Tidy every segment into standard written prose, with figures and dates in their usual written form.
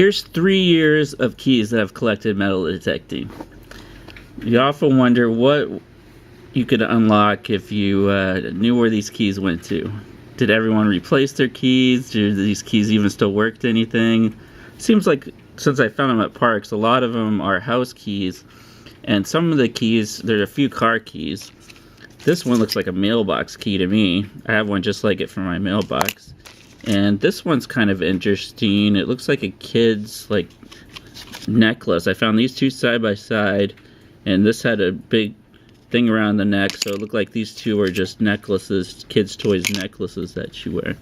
Here's 3 years of keys that I've collected metal detecting. You often wonder what you could unlock if you knew where these keys went to. Did everyone replace their keys? Do these keys even still work to anything? Seems like since I found them at parks, a lot of them are house keys. And some of the keys, there are a few car keys. This one looks like a mailbox key to me. I have one just like it for my mailbox. And this one's kind of interesting. It looks like a kid's necklace. I found these two side by side, and this had a big thing around the neck, so it looked like these two are just necklaces, kids' toys necklaces that you wear.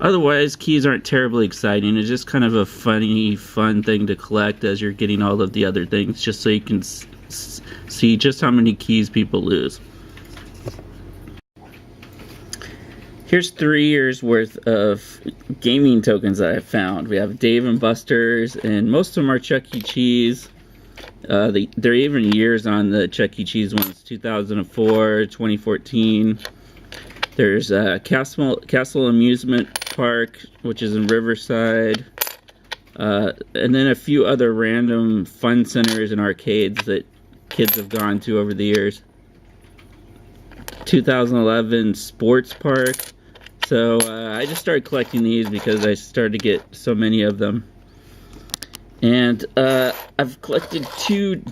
Otherwise, keys aren't terribly exciting. It's just kind of a funny, fun thing to collect as you're getting all of the other things, just so you can see just how many keys people lose. Here's 3 years worth of gaming tokens that I found. We have Dave & Buster's, and most of them are Chuck E. Cheese. There are even years on the Chuck E. Cheese ones, 2004, 2014. There's Castle Amusement Park, which is in Riverside. And then a few other random fun centers and arcades that kids have gone to over the years. 2011 Sports Park. So I just started collecting these because I started to get so many of them. And I've collected 2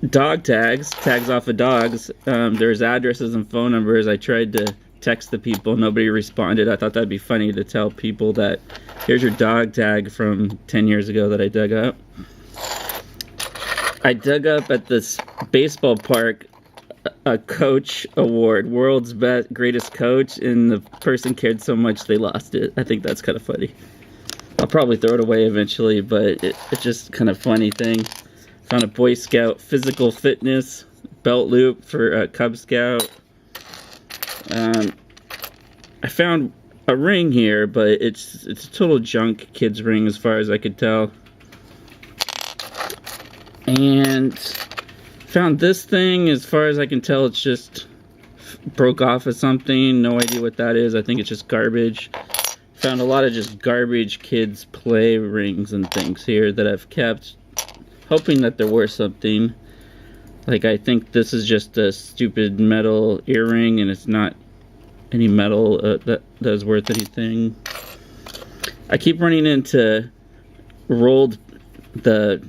dog tags off of dogs. There's addresses and phone numbers. I tried to text the people. Nobody responded. I thought that'd be funny to tell people that here's your dog tag from 10 years ago that I dug up. I dug up at this baseball park a coach award, world's greatest coach, and the person cared so much they lost it. I think that's kind of funny. I'll probably throw it away eventually, but it's just kind of funny thing. Found a Boy Scout physical fitness belt loop for a Cub Scout. I found a ring here, but it's a total junk kid's ring as far as I could tell. And found this thing. As far as I can tell, it's just broke off of something. No idea what that is. I think it's just garbage. Found a lot of just garbage kids play rings and things here that I've kept, hoping that they're worth something. Like, I think this is just a stupid metal earring, and it's not any metal that is worth anything. I keep running into rolled the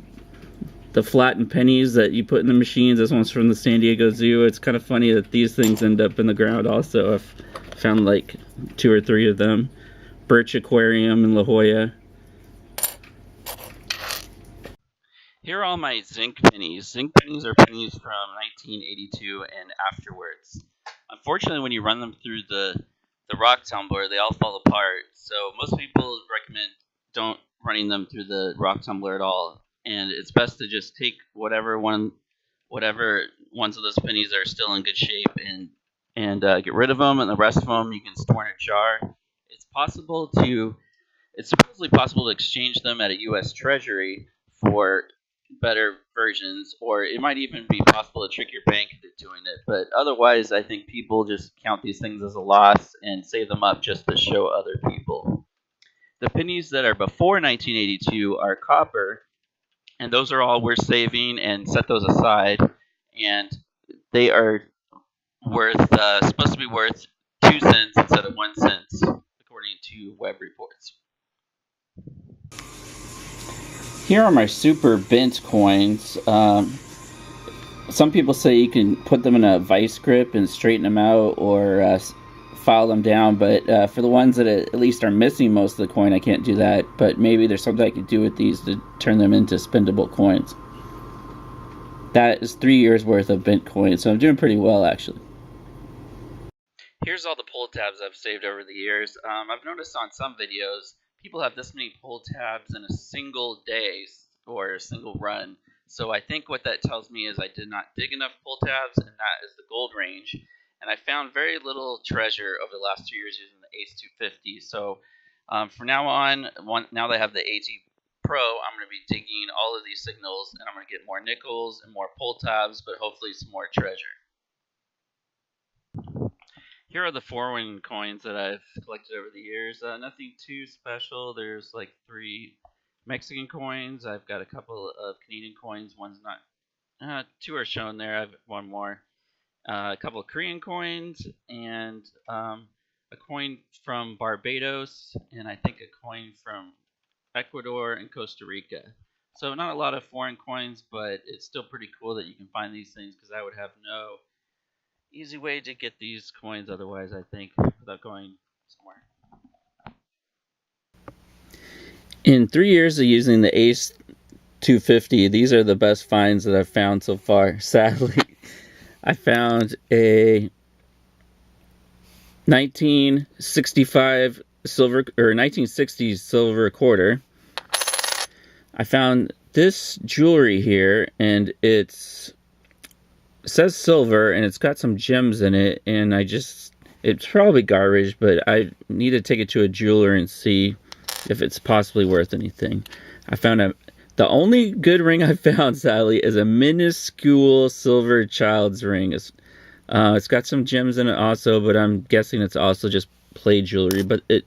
flattened pennies that you put in the machines. This one's from the San Diego Zoo. It's kind of funny that these things end up in the ground also. I've found like 2 or 3 of them. Birch Aquarium in La Jolla. Here are all my zinc pennies. Zinc pennies are pennies from 1982 and afterwards. Unfortunately, when you run them through the rock tumbler, they all fall apart. So most people recommend don't running them through the rock tumbler at all. And it's best to just take whatever ones of those pennies are still in good shape and get rid of them, and the rest of them you can store in a jar. It's supposedly possible to exchange them at a U.S. Treasury for better versions, or it might even be possible to trick your bank into doing it. But otherwise, I think people just count these things as a loss and save them up just to show other people. The pennies that are before 1982 are copper, and those are all worth saving, and set those aside. And they are supposed to be worth 2 cents instead of 1 cent, according to web reports. Here are my super bent coins. Some people say you can put them in a vice grip and straighten them out, or file them down, but for the ones that at least are missing most of the coin, I can't do that. But maybe there's something I could do with these to turn them into spendable coins. That is 3 years worth of bent coins, so I'm doing pretty well, actually. Here's all the pull tabs I've saved over the years. I've noticed on some videos, people have this many pull tabs in a single day or a single run. So I think what that tells me is I did not dig enough pull tabs, and that is the gold range. And I found very little treasure over the last 2 years using the Ace 250. So from now on, now that I have the AT Pro, I'm going to be digging all of these signals, and I'm going to get more nickels and more pull tabs, but hopefully some more treasure. Here are the 4-win coins that I've collected over the years. Nothing too special. There's like 3 Mexican coins. I've got a couple of Canadian coins. One's not, two are shown there. I have one more. A couple of Korean coins, and a coin from Barbados, and I think a coin from Ecuador and Costa Rica. So not a lot of foreign coins, but it's still pretty cool that you can find these things, because I would have no easy way to get these coins otherwise, I think, without going somewhere. In 3 years of using the Ace 250, these are the best finds that I've found so far. Sadly, I found a 1965 silver, or 1960s silver quarter. I found this jewelry here, and it says silver, and it's got some gems in it, and it's probably garbage, but I need to take it to a jeweler and see if it's possibly worth anything. I found the only good ring I found, sadly, is a minuscule silver child's ring. It's got some gems in it also, but I'm guessing it's also just play jewelry, but it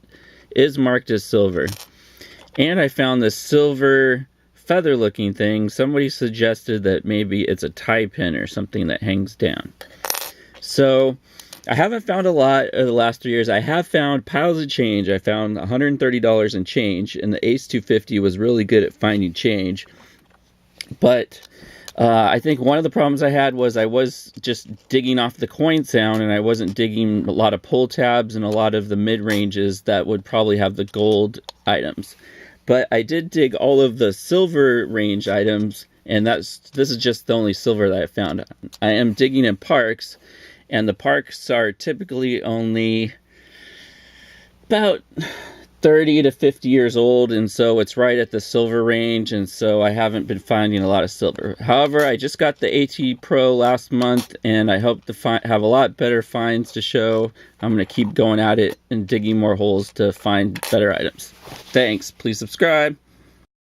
is marked as silver. And I found this silver feather looking thing. Somebody suggested that maybe it's a tie pin or something that hangs down. So I haven't found a lot of the last 3 years. I have found piles of change. I found $130 in change, and the Ace 250 was really good at finding change. But I think one of the problems I had was I was just digging off the coin sound, and I wasn't digging a lot of pull tabs and a lot of the mid-ranges that would probably have the gold items. But I did dig all of the silver range items, and this is just the only silver that I found. I am digging in parks, and the parks are typically only about 30 to 50 years old, and so it's right at the silver range, and so I haven't been finding a lot of silver. However, I just got the AT Pro last month, and I hope to have a lot better finds to show. I'm going to keep going at it and digging more holes to find better items. Thanks. Please subscribe.